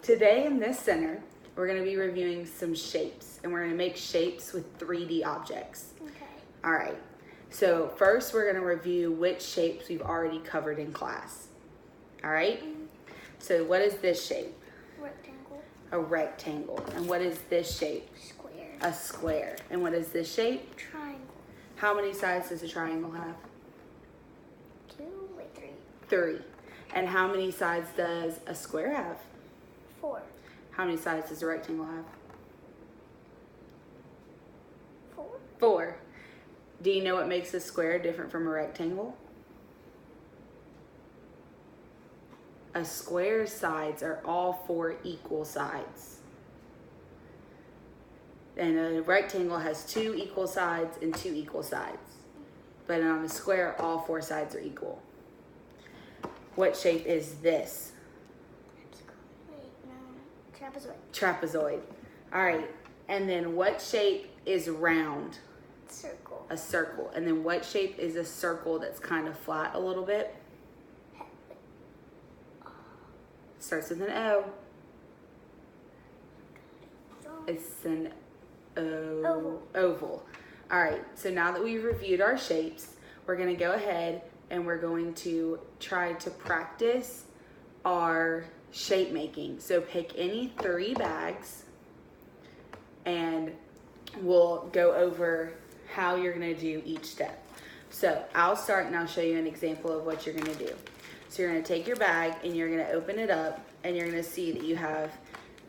Today in this center, we're going to be reviewing some shapes, and we're going to make shapes with 3D objects. Okay. All right. So first, we're going to review which shapes we've already covered in class. All right? So what is this shape? Rectangle. A rectangle. And what is this shape? Square. A square. And what is this shape? Triangle. How many sides does a triangle have? 2, wait, 3. 3. And how many sides does a square have? 4. How many sides does a rectangle have? 4. 4. Do you know what makes a square different from a rectangle? A square's sides are all 4 equal sides. And a rectangle has 2 equal sides and 2 equal sides. But on a square, all 4 sides are equal. What shape is this? Wait, no. Trapezoid. Trapezoid. All right. And then what shape is round? Circle. A circle. And then what shape is a circle that's kind of flat a little bit? Starts with an O. It's an oval. All right, so now that we've reviewed our shapes, we're gonna go ahead and we're going to try to practice our shape making. So pick any 3 bags and we'll go over how you're gonna do each step. So I'll start and I'll show you an example of what you're gonna do. So you're gonna take your bag and you're gonna open it up and you're gonna see that you have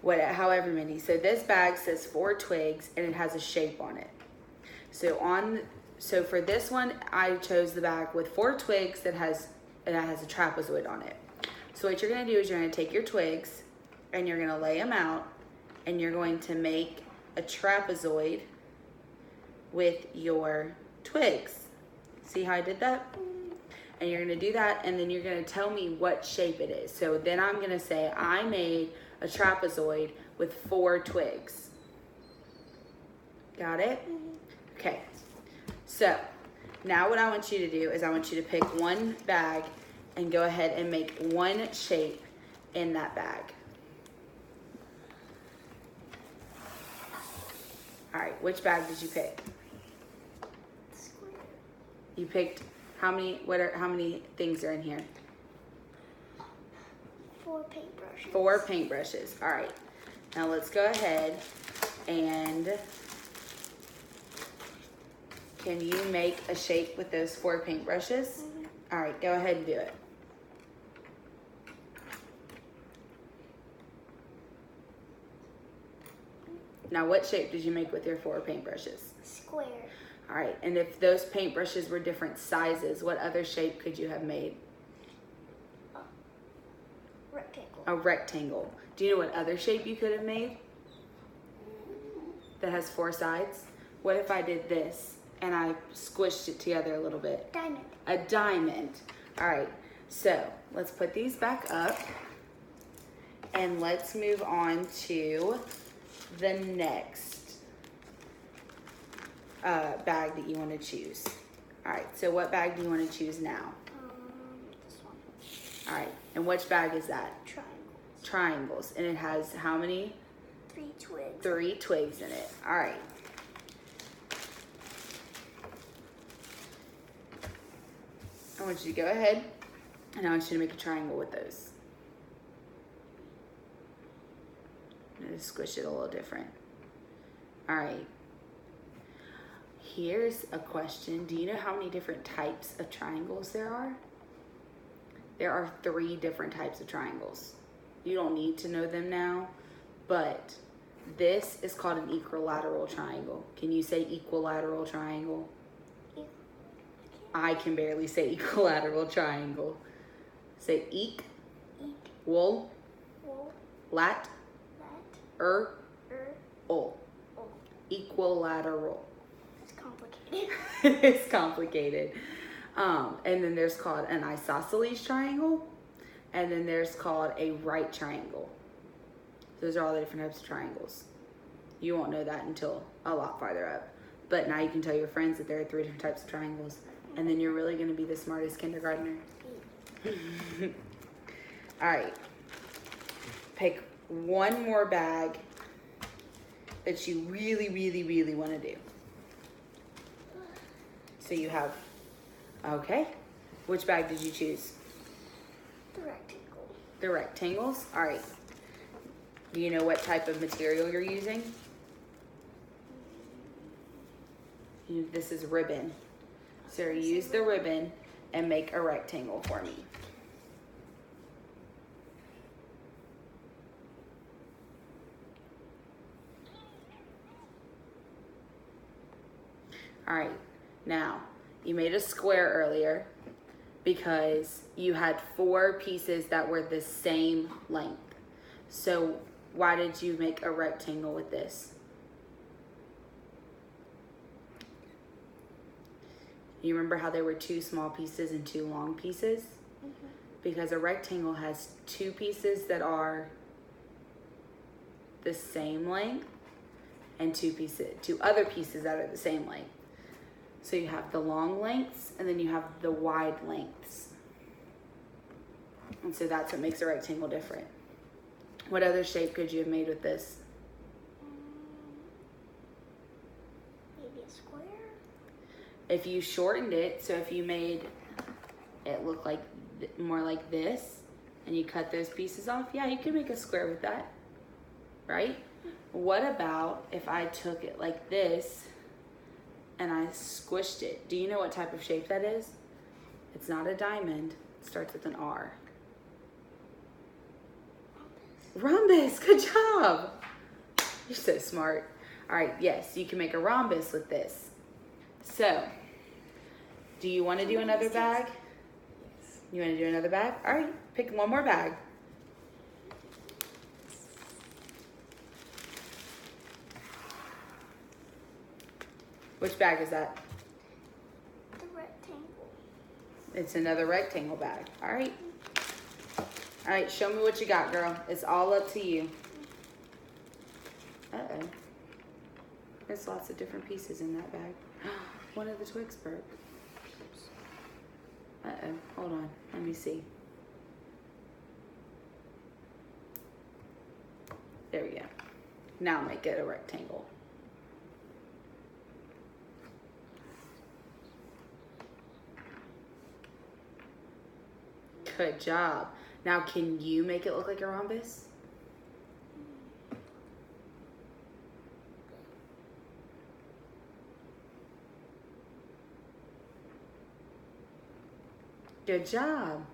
however many. So this bag says 4 twigs and it has a shape on it. So for this one, I chose the bag with 4 twigs that has a trapezoid on it. So what you're gonna do is you're gonna take your twigs and you're gonna lay them out and you're going to make a trapezoid with your twigs. See how I did that? And you're gonna do that and then you're gonna tell me what shape it is. So then I'm gonna say I made a trapezoid with 4 twigs. Got it? Okay. So now what I want you to do is I want you to pick one bag and go ahead and make one shape in that bag. All right, which bag did you pick? Square. You picked how many things are in here? 4 paintbrushes. 4 paintbrushes. All right. Now let's go ahead and can you make a shape with those 4 paintbrushes? All right, go ahead and do it. Now what shape did you make with your 4 paintbrushes? Square. All right, and if those paintbrushes were different sizes, what other shape could you have made? Rectangle. A rectangle. Do you know what other shape you could have made that has 4 sides? What if I did this and I squished it together a little bit? Diamond. A diamond. All right, so let's put these back up and let's move on to the next bag that you want to choose. All right, so what bag do you want to choose now? This one. All right, and which bag is that? Triangles. Triangles, and it has how many? 3 twigs. 3 twigs in it. All right. I want you to go ahead and I want you to make a triangle with those. I'm going to squish it a little different. All right. Here's a question. Do you know how many different types of triangles there are? There are 3 different types of triangles. You don't need to know them now, but this is called an equilateral triangle. Can you say equilateral triangle? I can barely say equilateral triangle. Say eek, wool, lat, ul. Equilateral. It's complicated. It's complicated. And then there's called an isosceles triangle, and then there's called a right triangle. Those are all the different types of triangles. You won't know that until a lot farther up. But now you can tell your friends that there are 3 different types of triangles, and then you're really going to be the smartest kindergartner. All right. Pick one more bag that you really, really, really want to do. So you have, okay. Which bag did you choose? The rectangle. The rectangles? All right. Do you know what type of material you're using? This is ribbon. So use the ribbon and make a rectangle for me. All right, now you made a square earlier because you had 4 pieces that were the same length. So why did you make a rectangle with this? You remember how there were 2 small pieces and 2 long pieces? Mm-hmm. Because a rectangle has 2 pieces that are the same length and 2 other pieces that are the same length. So you have the long lengths and then you have the wide lengths. And so that's what makes a rectangle different. What other shape could you have made with this? Maybe a square? If you shortened it, so if you made it look like more like this and you cut those pieces off, yeah, you can make a square with that, right? What about if I took it like this and I squished it? Do you know what type of shape that is? It's not a diamond. It starts with an R. Rhombus. Good job. You're so smart. All right, yes, you can make a rhombus with this. So, do you want to do another bag? You want to do another bag? All right, pick one more bag. Which bag is that? The rectangle. It's another rectangle bag. All right. All right, show me what you got, girl. It's all up to you. Uh-oh. There's lots of different pieces in that bag. One of the twigs broke. Uh-oh. Hold on. Let me see. There we go. Now make it a rectangle. Good job. Now, can you make it look like a rhombus? Good job.